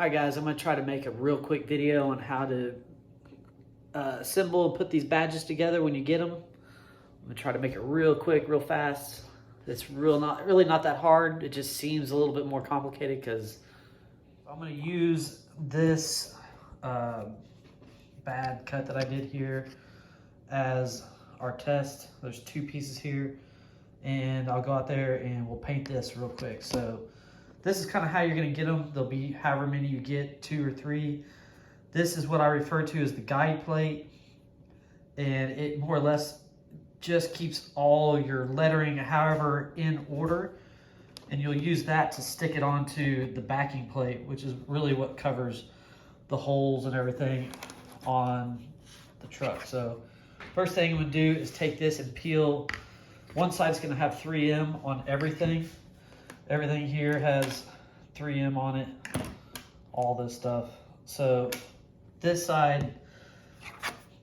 Alright guys, I'm going to try to make a real quick video on how to assemble and put these badges together when you get them. I'm going to try to make it real quick, real fast. It's really not that hard. It just seems a little bit more complicated because I'm going to use this bad cut that I did here as our test. There's two pieces here, and I'll go out there and we'll paint this real quick. So this is kind of how you're going to get them. There'll be however many you get, 2 or 3. This is what I refer to as the guide plate, and it more or less just keeps all your lettering however in order, and you'll use that to stick it onto the backing plate, which is really what covers the holes and everything on the truck. So first thing I'm going to do is take this and peel. One side's going to have 3M on everything. Everything here has 3M on it, all this stuff. So this side,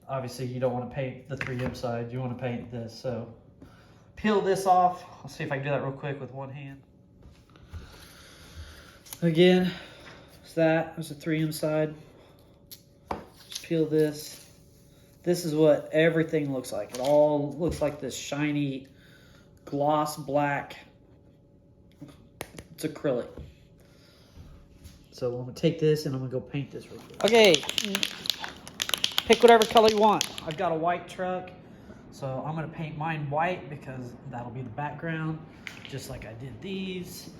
obviously you don't want to paint the 3M side, you want to paint this. So peel this off. I'll see if I can do that real quick with one hand. Again, there's the 3M side. Peel this. This is what everything looks like. It all looks like this shiny gloss black. It's acrylic. So I'm going to take this and I'm going to go paint this real quick. Okay, pick whatever color you want. I've got a white truck, so I'm going to paint mine white because that'll be the background, just like I did these.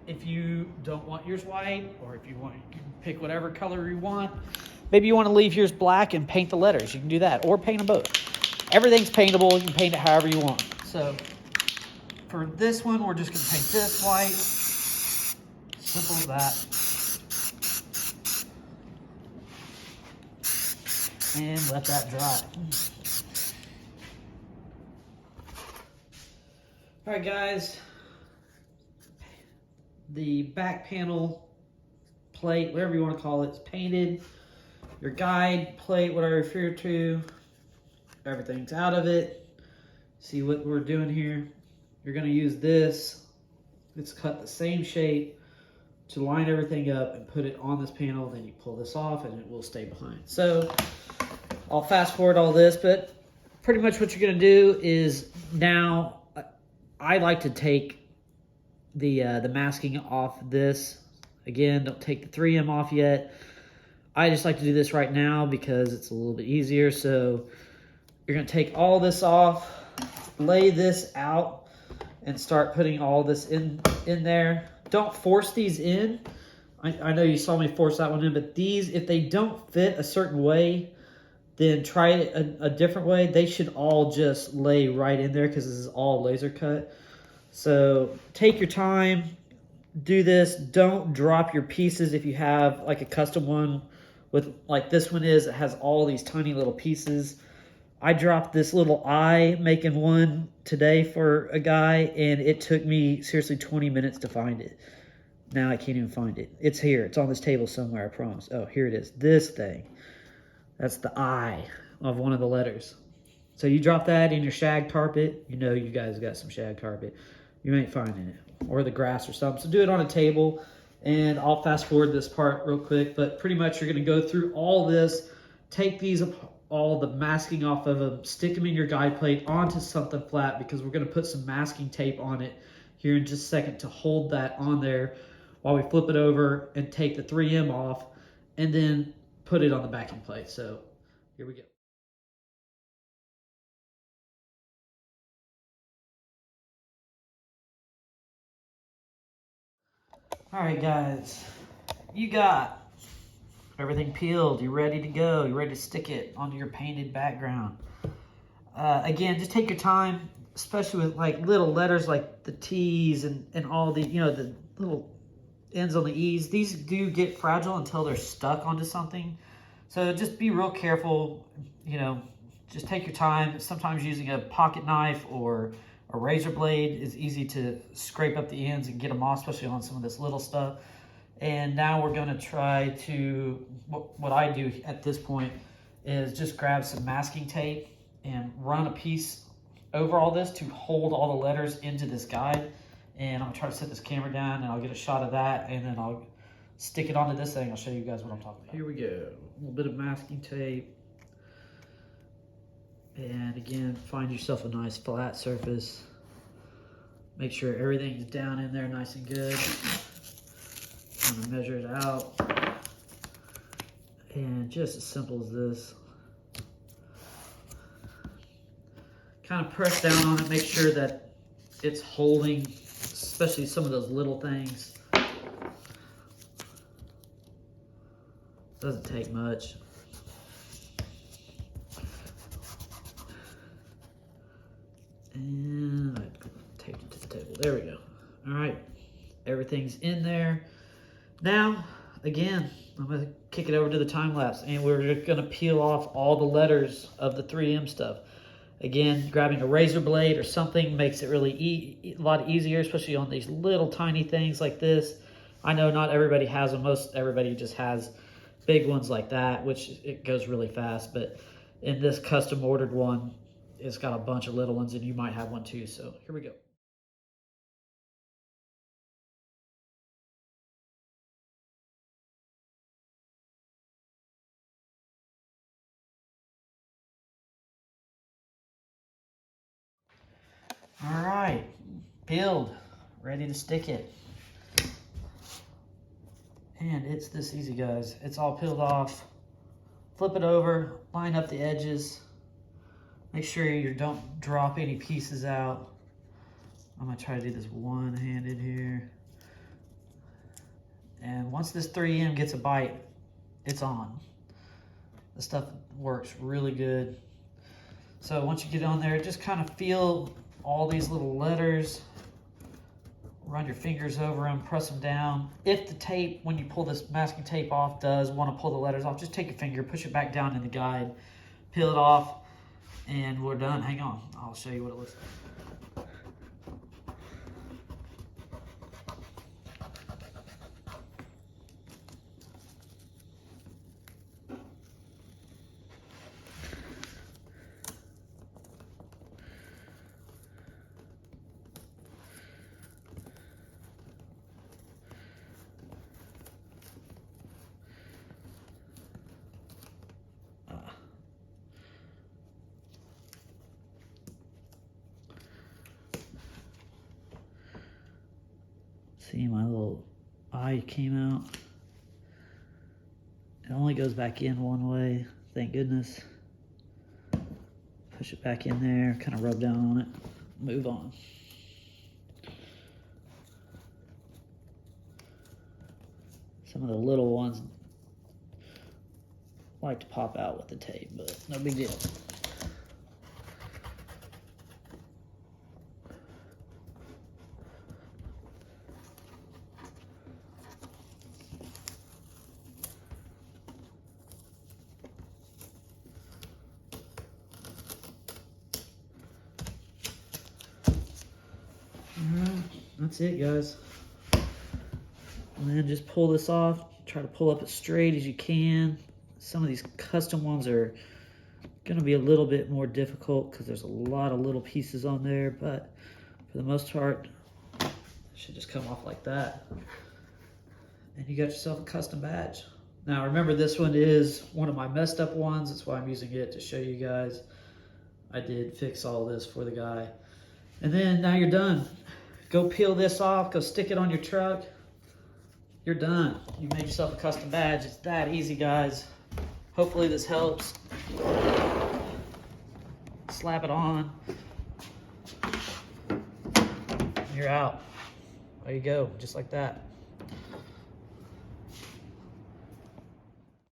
If you don't want yours white, or if you want, you can pick whatever color you want. Maybe you want to leave yours black and paint the letters. You can do that, or paint them both. Everything's paintable. You can paint it however you want. So for this one, we're just going to paint this white. Simple as that. And let that dry. All right, guys. The back panel plate, whatever you want to call it, is painted. Your guide plate, what I refer to, everything's out of it. See what we're doing here? You're going to use this. It's cut the same shape to line everything up and put it on this panel. Then you pull this off and it will stay behind. So I'll fast forward all this, but pretty much what you're going to do is now I like to take the masking off this. Again, don't take the 3M off yet. I just like to do this right now because it's a little bit easier. So you're going to take all this off, lay this out, and start putting all this in there. Don't force these in. I know you saw me force that one in, but these, if they don't fit a certain way, then try it a different way. They should all just lay right in there because this is all laser cut. So take your time, do this. Don't drop your pieces if you have like a custom one with like this one is. It has all these tiny little pieces. I dropped this little eye making one today for a guy, and it took me seriously 20 minutes to find it. Now I can't even find it. It's here. It's on this table somewhere, I promise. Oh, here it is. This thing. That's the I of one of the letters. So you drop that in your shag carpet. You know you guys got some shag carpet. You ain't finding it. Or the grass or something. So do it on a table, and I'll fast forward this part real quick. But pretty much you're going to go through all this, take these all the masking off of them, stick them in your guide plate onto something flat because we're going to put some masking tape on it here in just a second to hold that on there while we flip it over and take the 3M off and then put it on the backing plate. So here we go. All right, guys, you got everything peeled. You're ready to go. You're ready to stick it onto your painted background. Again, just take your time, especially with like little letters like the T's and all the, you know, the little ends on the E's. These do get fragile until they're stuck onto something. So just be real careful, you know, just take your time. Sometimes using a pocket knife or a razor blade is easy to scrape up the ends and get them off, especially on some of this little stuff. And now we're going to try to, what I do at this point is just grab some masking tape and run a piece over all this to hold all the letters into this guide. And I'm going to try to set this camera down and I'll get a shot of that, and then I'll stick it onto this thing. I'll show you guys what I'm talking about. Here we go. A little bit of masking tape. And again, find yourself a nice flat surface. Make sure everything's down in there nice and good. I'm gonna measure it out. And just as simple as this. Kind of press down on it, make sure that it's holding, especially some of those little things. Doesn't take much. And I taped it to the table. There we go. All right, everything's in there. Now, again, I'm gonna kick it over to the time lapse, and we're gonna peel off all the letters of the 3M stuff. Again, grabbing a razor blade or something makes it really a lot easier, especially on these little tiny things like this. I know not everybody has them. Most everybody just has big ones like that, which it goes really fast. But in this custom ordered one, it's got a bunch of little ones, and you might have one too. So here we go. All right, peeled, ready to stick it. And it's this easy, guys. It's all peeled off. Flip it over, line up the edges. Make sure you don't drop any pieces out. I'm gonna try to do this one-handed here. And once this 3M gets a bite, it's on. The stuff works really good. So once you get on there, just kind of feel all these little letters. Run your fingers over them, press them down. If the tape, when you pull this masking tape off, does want to pull the letters off, just take your finger, push it back down in the guide, peel it off, and we're done. Hang on, I'll show you what it looks like. See, my little eye came out. It only goes back in one way, thank goodness. Push it back in there, kind of rub down on it, move on. Some of the little ones like to pop out with the tape, but no big deal. That's it, guys. And then just pull this off. Try to pull up as straight as you can. Some of these custom ones are going to be a little bit more difficult because there's a lot of little pieces on there, but for the most part, it should just come off like that. And you got yourself a custom badge. Now remember, this one is one of my messed up ones. That's why I'm using it to show you guys. I did fix all this for the guy. And then now you're done. Go peel this off, go stick it on your truck. You're done. You made yourself a custom badge. It's that easy, guys. Hopefully this helps. Slap it on. You're out. There you go, just like that.